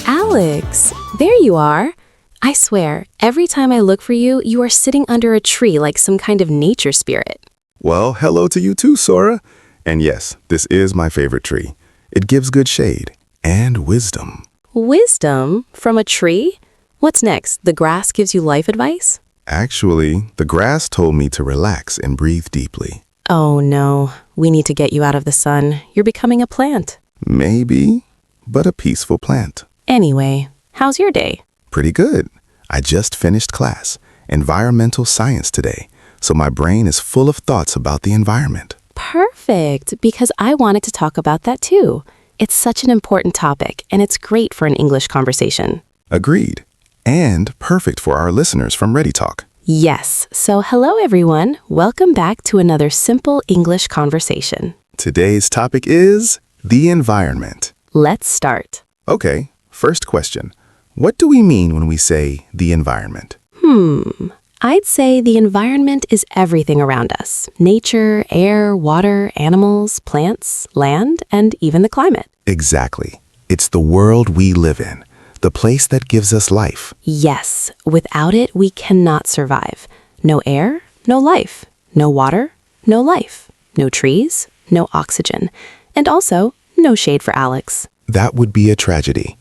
Alex, there you are. I swear, every time I look for you, you are sitting under a tree like some kind of nature spirit. Well, hello to you too, Sora. And yes, this is my favorite tree. It gives good shade and wisdom. Wisdom from a tree? What's next? The grass gives you life advice? Actually, the grass told me to relax and breathe deeply. Oh no, we need to get you out of the sun. You're becoming a plant. Maybe, but a peaceful plant. Anyway, how's your day? Pretty good. I just finished class, environmental science today, so my brain is full of thoughts about the environment. Perfect, because I wanted to talk about that too. It's such an important topic, and it's great for an English conversation. Agreed. And perfect for our listeners from Ready Talk. Yes, so hello everyone. Welcome back to another simple English conversation. Today's topic is the environment. Let's start. Okay, first question. What do we mean when we say the environment? I'd say the environment is everything around us. Nature, air, water, animals, plants, land, and even the climate. Exactly. It's the world we live in, the place that gives us life. Yes, without it, we cannot survive. No air, no life. No water, no life. No trees, no oxygen. And also, no shade for Alex. That would be a tragedy.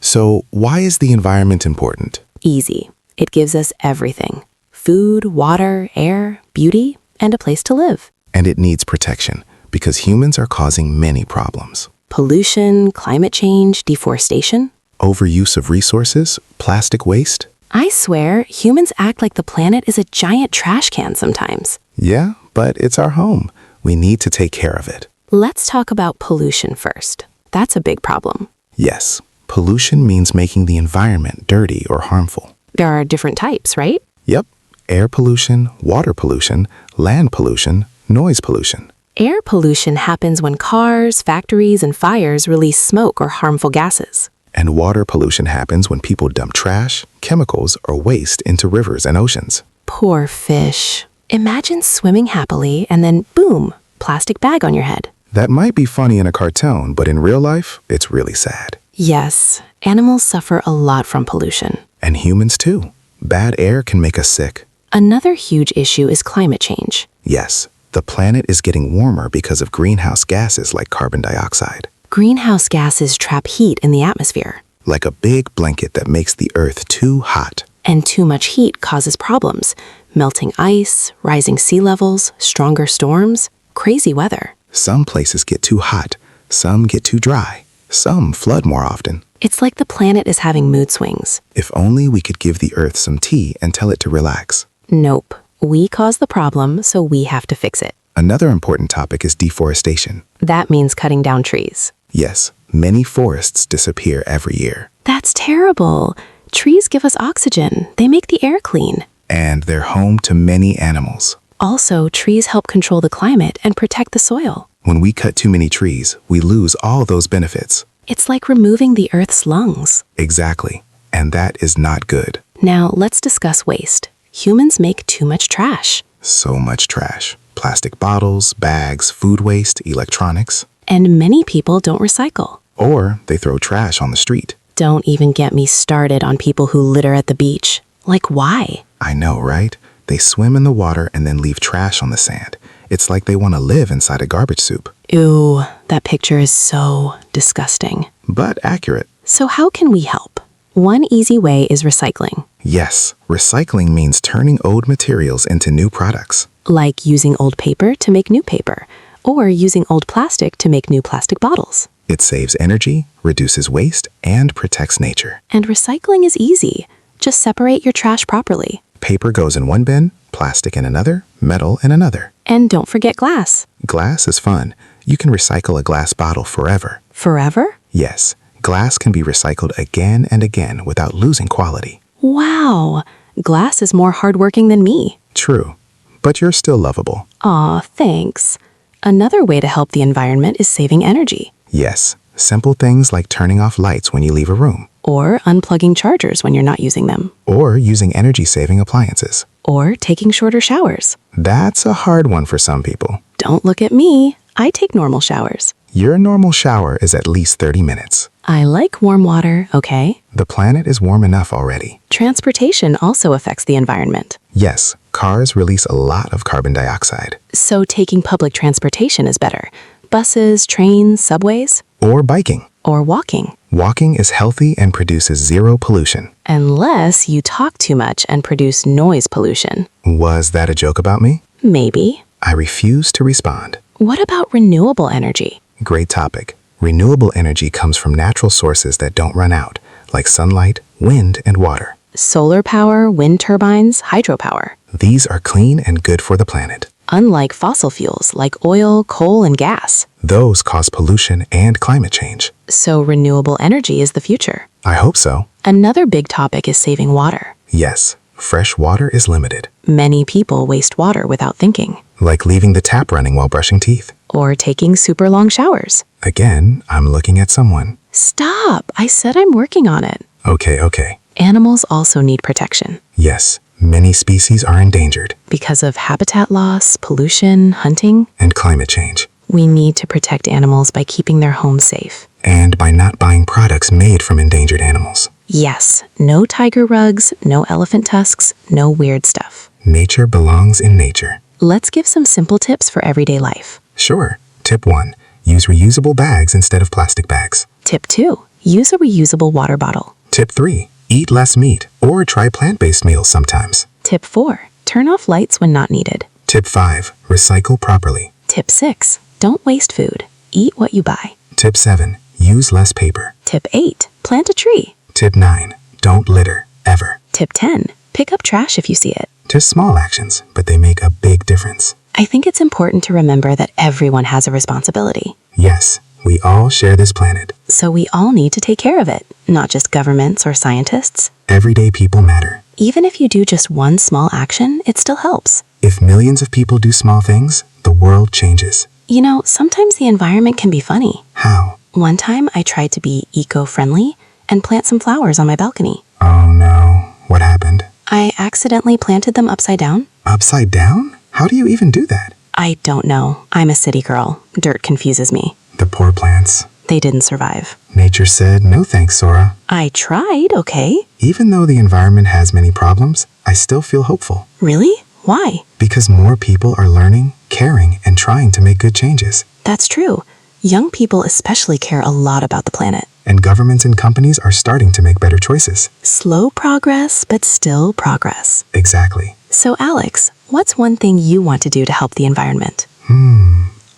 So why is the environment important? Easy. It gives us everything. Food, water, air, beauty, and a place to live. And it needs protection because humans are causing many problems. Pollution, climate change, deforestation. Overuse of resources, plastic waste. I swear, humans act like the planet is a giant trash can sometimes. Yeah, but it's our home. We need to take care of it. Let's talk about pollution first. That's a big problem. Yes, pollution means making the environment dirty or harmful. There are different types, right? Yep, air pollution, water pollution, land pollution, noise pollution. Air pollution happens when cars, factories, and fires release smoke or harmful gases. And water pollution happens when people dump trash, chemicals, or waste into rivers and oceans. Poor fish. Imagine swimming happily and then boom, plastic bag on your head. That might be funny in a cartoon, but in real life, it's really sad. Yes, animals suffer a lot from pollution. And humans too. Bad air can make us sick. Another huge issue is climate change. Yes, the planet is getting warmer because of greenhouse gases like carbon dioxide. Greenhouse gases trap heat in the atmosphere. Like a big blanket that makes the earth too hot. And too much heat causes problems. Melting ice, rising sea levels, stronger storms, crazy weather. Some places get too hot, some get too dry, some flood more often. It's like the planet is having mood swings. If only we could give the earth some tea and tell it to relax. Nope. We caused the problem, so we have to fix it. Another important topic is deforestation. That means cutting down trees. Yes, many forests disappear every year. That's terrible. Trees give us oxygen. They make the air clean. And they're home to many animals. Also, trees help control the climate and protect the soil. When we cut too many trees, we lose all those benefits. It's like removing the Earth's lungs. Exactly. And that is not good. Now, let's discuss waste. Humans make too much trash. So much trash. Plastic bottles, bags, food waste, electronics. And many people don't recycle. Or they throw trash on the street. Don't even get me started on people who litter at the beach. Like, why? I know, right? They swim in the water and then leave trash on the sand. It's like they want to live inside a garbage soup. Ew, that picture is so disgusting. But accurate. So how can we help? One easy way is recycling. Yes, recycling means turning old materials into new products. Like using old paper to make new paper, or using old plastic to make new plastic bottles. It saves energy, reduces waste, and protects nature. And recycling is easy. Just separate your trash properly. Paper goes in one bin, plastic in another, metal in another. And don't forget glass. Glass is fun. You can recycle a glass bottle forever. Forever? Yes, glass can be recycled again and again without losing quality. Wow, glass is more hardworking than me. True, but you're still lovable. Aw, thanks. Another way to help the environment is saving energy. Yes, simple things like turning off lights when you leave a room. Or unplugging chargers when you're not using them. Or using energy-saving appliances. Or taking shorter showers. That's a hard one for some people. Don't look at me. I take normal showers. Your normal shower is at least 30 minutes. I like warm water, okay? The planet is warm enough already. Transportation also affects the environment. Yes, cars release a lot of carbon dioxide. So taking public transportation is better. Buses, trains, subways, Or biking. or walking. Walking is healthy and produces zero pollution. Unless you talk too much and produce noise pollution. Was that a joke about me? Maybe. I refuse to respond. What about renewable energy? Great topic. Renewable energy comes from natural sources that don't run out, like sunlight, wind, and water. Solar power, wind turbines, hydropower. These are clean and good for the planet. Unlike fossil fuels like oil, coal, and gas. Those cause pollution and climate change. So renewable energy is the future. I hope so. Another big topic is saving water. Yes, fresh water is limited, Many people waste water without thinking, like leaving the tap running while brushing teeth. or taking super long showers. Again, I'm looking at someone. Stop! I said I'm working on it. Okay. Animals also need protection Yes, many species are endangered, because of habitat loss, pollution, hunting. and climate change, We need to protect animals by keeping their homes safe. and by not buying products made from endangered animals. Yes, no tiger rugs, no elephant tusks, no weird stuff. Nature belongs in nature. Let's give some simple tips for everyday life. Sure. Tip 1. Use reusable bags instead of plastic bags. Tip 2. Use a reusable water bottle. Tip 3. Eat less meat or try plant-based meals sometimes. Tip 4. Turn off lights when not needed. Tip 5. Recycle properly. Tip 6. Don't waste food. Eat what you buy. Tip 7. Use less paper. Tip 8. Plant a tree. Tip 9. Don't litter, ever. Tip 10. Pick up trash if you see it. Just small actions, but they make a big difference. I think it's important to remember that everyone has a responsibility. Yes, we all share this planet. So we all need to take care of it, not just governments or scientists. Everyday people matter. Even if you do just one small action, it still helps. If millions of people do small things, the world changes. You know, sometimes the environment can be funny. How? One time I tried to be eco-friendly and plant some flowers on my balcony. Oh no, what happened? I accidentally planted them upside down. Upside down? How do you even do that? I don't know. I'm a city girl. Dirt confuses me. The poor plants. They didn't survive. Nature said, no thanks, Sora. I tried, okay. Even though the environment has many problems, I still feel hopeful. Really? Why? Because more people are learning, caring, and trying to make good changes. That's true. Young people especially care a lot about the planet. And governments and companies are starting to make better choices. Slow progress, but still progress. Exactly. So Alex, what's one thing you want to do to help the environment?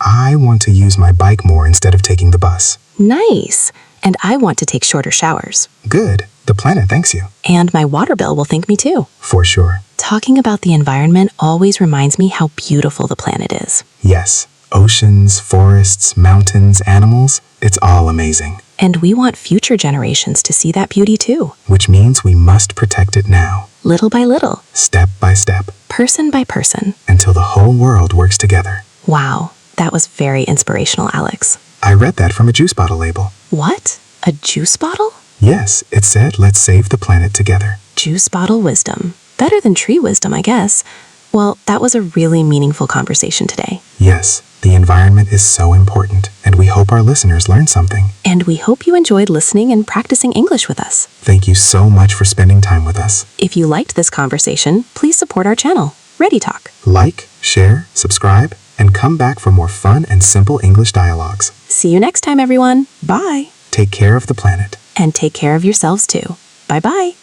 I want to use my bike more instead of taking the bus. Nice. And I want to take shorter showers. Good. The planet thanks you. And my water bill will thank me too. For sure. Talking about the environment always reminds me how beautiful the planet is. Yes. Oceans, forests, mountains, animals, it's all amazing. And we want future generations to see that beauty too. Which means we must protect it now. Little by little, Step by step. person by person. Until the whole world works together. Wow, that was very inspirational, Alex. I read that from a juice bottle label. What? A juice bottle? Yes, it said, let's save the planet together. Juice bottle wisdom. Better than tree wisdom, I guess. Well, that was a really meaningful conversation today. Yes, the environment is so important, and we hope our listeners learned something. And we hope you enjoyed listening and practicing English with us. Thank you so much for spending time with us. If you liked this conversation, please support our channel, Ready Talk. Like, share, subscribe, and come back for more fun and simple English dialogues. See you next time, everyone. Bye. Take care of the planet. And take care of yourselves too. Bye-bye.